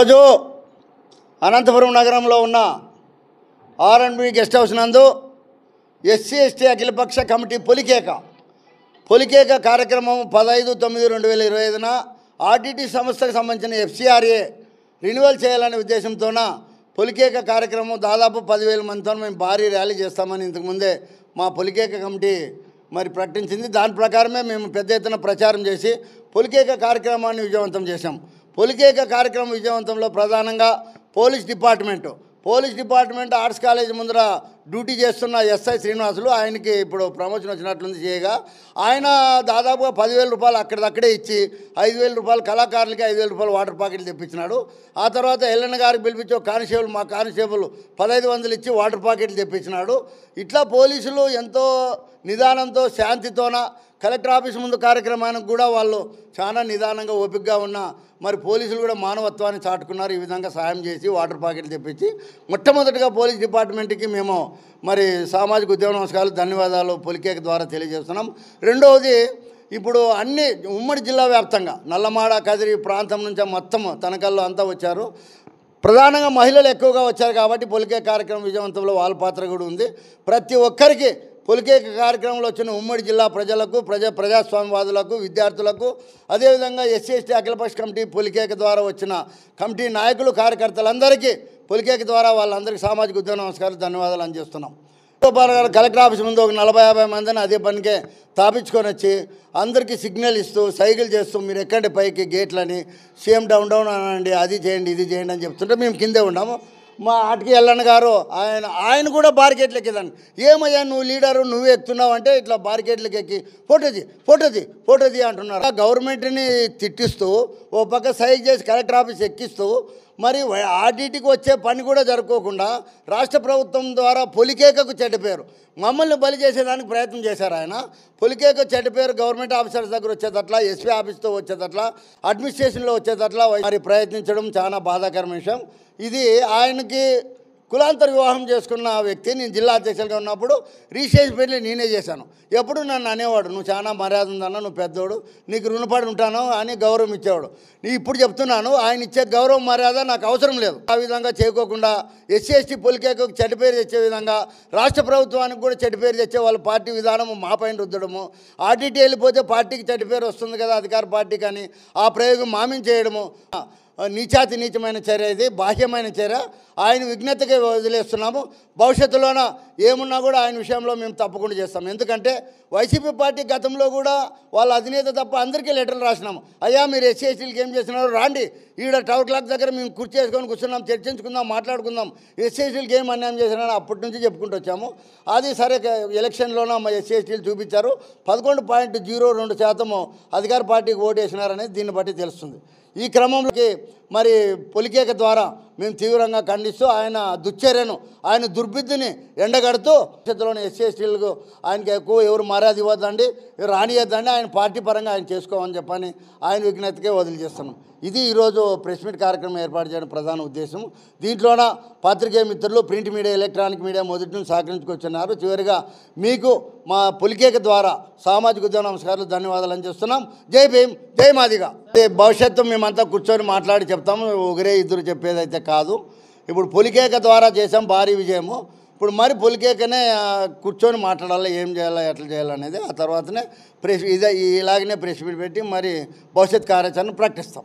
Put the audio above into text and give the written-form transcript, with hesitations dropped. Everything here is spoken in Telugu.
ఈరోజు అనంతపురం నగరంలో ఉన్న ఆర్ఎండ్బి గెస్ట్ హౌస్ నందు ఎస్సీ ఎస్టీ అఖిలపక్ష కమిటీ పొలికేక కార్యక్రమం 15/9/2025న ఆర్డిటి సంస్థకు సంబంధించిన ఎఫ్సిఆర్ఏ రెన్యువల్ చేయాలనే ఉద్దేశంతోన పొలికేక కార్యక్రమం దాదాపు 10,000 మందితో మేము భారీ ర్యాలీ చేస్తామని ఇంతకుముందే మా పొలికేక కమిటీ మరి ప్రకటించింది. దాని ప్రకారమే మేము పెద్ద ఎత్తున ప్రచారం చేసి పొలికేక కార్యక్రమాన్ని విజయవంతం చేశాం. పొలికేక కార్యక్రమం విజయవంతంలో ప్రధానంగా పోలీస్ డిపార్ట్మెంట్ ఆర్ట్స్ కాలేజ్ ముందర డ్యూటీ చేస్తున్న ఎస్ఐ శ్రీనివాసులు, ఆయనకి ఇప్పుడు ప్రమోషన్ వచ్చినట్లుంది చేయగా, ఆయన దాదాపుగా 10,000 రూపాయలు అక్కడిదక్కడే ఇచ్చి 5,000 రూపాయలు కళాకారులకి 5,000 రూపాయలు వాటర్ ప్యాకెట్లు తెప్పించినాడు. ఆ తర్వాత ఎల్లన్న గారికి పిలిపించి మా కానిస్టేబుల్ 1,500 ఇచ్చి వాటర్ ప్యాకెట్లు తెప్పించినాడు. ఇట్లా పోలీసులు ఎంతో నిదానంతో శాంతితోన కలెక్టర్ ఆఫీస్ ముందు కార్యక్రమానికి కూడా వాళ్ళు చాలా నిదానంగా ఓపికగా ఉన్న మరి పోలీసులు కూడా మానవత్వాన్ని చాటుకున్నారు. ఈ విధంగా సాయం చేసి వాటర్ ప్యాకెట్లు తెప్పించి మొట్టమొదటిగా పోలీస్ డిపార్ట్మెంట్కి మేము మరి సామాజిక ఉద్యమ నమస్కారాలు, ధన్యవాదాలు పొలికేక ద్వారా తెలియజేస్తున్నాం. రెండవది, ఇప్పుడు అన్ని ఉమ్మడి జిల్లా వ్యాప్తంగా నల్లమాడ కదిరి ప్రాంతం నుంచి మొత్తం తనకల్లో అంతా వచ్చారు. ప్రధానంగా మహిళలు ఎక్కువగా వచ్చారు కాబట్టి పొలికేక కార్యక్రమం విజయవంతంలో వాళ్ళ పాత్ర కూడా ఉంది. ప్రతి ఒక్కరికి పొలికేక కార్యక్రమంలో వచ్చిన ఉమ్మడి జిల్లా ప్రజలకు, ప్రజాస్వామ్యవాదులకు, విద్యార్థులకు, అదేవిధంగా ఎస్సీ ఎస్టీ అఖిలపక్ష కమిటీ పొలికేక ద్వారా వచ్చిన కమిటీ నాయకులు, కార్యకర్తలందరికీ పొలికేక ద్వారా వాళ్ళందరికీ సామాజిక ఉద్యమ నమస్కారాలు, ధన్యవాదాలు అందజేస్తున్నాం. కలెక్టర్ ఆఫీస్ ముందు ఒక 40-50 మందిని అదే పనికే తాపించుకొని వచ్చి అందరికీ సిగ్నల్ ఇస్తూ సైకిల్ చేస్తూ మీరు ఎక్కండి పైకి గేట్లని, సీఎం డౌన్ అనండి, అది చేయండి ఇది చేయండి అని చెప్తుంటే మేము కిందే ఉన్నాము. మా ఆటకి ఎల్లన్న గారు ఆయన కూడా బారికేట్లు ఎక్కేదాన్ని, ఏమయ్యా నువ్వు లీడరు నువ్వే ఎక్కుతున్నావు అంటే ఇట్లా బారికేట్లకి ఎక్కి ఫోటోది అంటున్నారు. గవర్నమెంట్ని తిట్టిస్తూ ఓ పక్క సైజ్ చేసి కలెక్టర్ ఆఫీస్ ఎక్కిస్తూ మరి ఆర్డిటికి వచ్చే పని కూడా జరుపుకోకుండా రాష్ట్ర ప్రభుత్వం ద్వారా పొలికేకకు చెడ్డ పేరు, మమ్మల్ని బలి చేసేదానికి ప్రయత్నం చేశారు. ఆయన పొలికేక చెడ్డ పేరు గవర్నమెంట్ ఆఫీసర్స్ దగ్గర వచ్చేటట్లా, ఎస్పీ ఆఫీస్తో వచ్చేటట్లా, అడ్మినిస్ట్రేషన్లో వచ్చేటట్లా మరి ప్రయత్నించడం చాలా బాధాకరమైన విషయం. ఇది ఆయనకి కులాంతర వివాహం చేసుకున్న వ్యక్తి. నేను జిల్లా అధ్యక్షులుగా ఉన్నప్పుడు రిజిస్ట్రేషన్ పెళ్లి నేనే చేశాను. ఎప్పుడు నన్ను అనేవాడు, నువ్వు చాలా మర్యాద ఉందన్న, నువ్వు పెద్దోడు, నీకు రుణపడి ఉంటాను అని గౌరవం ఇచ్చేవాడు. ఇప్పుడు చెప్తున్నాను, ఆయన ఇచ్చే గౌరవం మర్యాద నాకు అవసరం లేదు. ఆ విధంగా చేయకోకుండా ఎస్సీ ఎస్టీ పొలికేకకు చెడ్డ పేరు తెచ్చే విధంగా రాష్ట్ర ప్రభుత్వానికి కూడా చెడ్డ పేరు తెచ్చే వాళ్ళ పార్టీ విధానము మా పైన రుద్దడము, ఆర్డిటి వెళ్ళిపోతే పార్టీకి చెడ్డ పేరు వస్తుంది కదా అధికార పార్టీ, కానీ ఆ ప్రయోగం మామిం చేయడము నీచమైన చర్య, ఇది బాహ్యమైన చర్య. ఆయన విజ్ఞతగా వదిలేస్తున్నాము. భవిష్యత్తులోన ఏమున్నా కూడా ఆయన విషయంలో మేము తప్పకుండా చేస్తాం. ఎందుకంటే వైసీపీ పార్టీ గతంలో కూడా వాళ్ళ అధినేత తప్ప అందరికీ లెటర్లు రాసినాము, అయ్యా మీరు ఎస్సీ ఎస్టీలకి ఏం చేస్తున్నారు, రాండి ఈడ టవర్ క్లాక్ దగ్గర మేము కుర్చీ చేసుకొని కూర్చున్నాం, చర్చించుకుందాం, మాట్లాడుకుందాం, ఎస్సీ ఎస్టీలకి ఏం అన్యాయం చేసినారని అప్పటి నుంచి చెప్పుకుంటూ వచ్చాము. అది సరే, ఎలక్షన్లోనూ మా ఎస్సీ ఎస్టీలు చూపించారు, 11.02% అధికార పార్టీకి ఓటు వేసినారనేది దీన్ని బట్టి తెలుస్తుంది. ఈ క్రమంలోకి మరి పొలికేక ద్వారా మేము తీవ్రంగా ఖండిస్తూ ఆయన దుశ్చర్యను, ఆయన దుర్బుద్ధిని ఎండగడుతూ భవిష్యత్తులోని ఎస్సీ ఎస్టీలకు ఆయనకి ఎక్కువ ఎవరు మర్యాద ఇవ్వద్దండి, రానియద్దండి, ఆయన పార్టీ పరంగా ఆయన చేసుకోమని చెప్పని ఆయన విజ్ఞతకే వదిలిచేస్తున్నాం. ఇది ఈరోజు ప్రెస్ మీట్ కార్యక్రమం ఏర్పాటు చేయడం ప్రధాన ఉద్దేశం. దీంట్లోన పత్రికే మిత్రులు, ప్రింట్ మీడియా, ఎలక్ట్రానిక్ మీడియా మొదటి నుంచి సహకరించుకొచ్చున్నారు. చివరిగా మీకు మా పొలికేక ద్వారా సామాజిక ఉద్యమ నమస్కారాలు, ధన్యవాదాలు అని చేస్తున్నాం. జై భీమ్, జై మాదిగా. భవిష్యత్తు మేమంతా కూర్చొని మాట్లాడి చెప్తాము, ఒకరే ఇద్దరు చెప్పేదైతే కాదు. ఇప్పుడు పొలికేక ద్వారా చేసాం భారీ విజయము. ఇప్పుడు మరి పొలికేకనే కూర్చొని మాట్లాడాలి, ఏం చేయాలి, ఎట్లా చేయాలనేది. ఆ తర్వాతనే ఇలాగనే ప్రెస్ మీట్ పెట్టి మరి భవిష్యత్ కార్యాచరణ ప్రకటిస్తాం.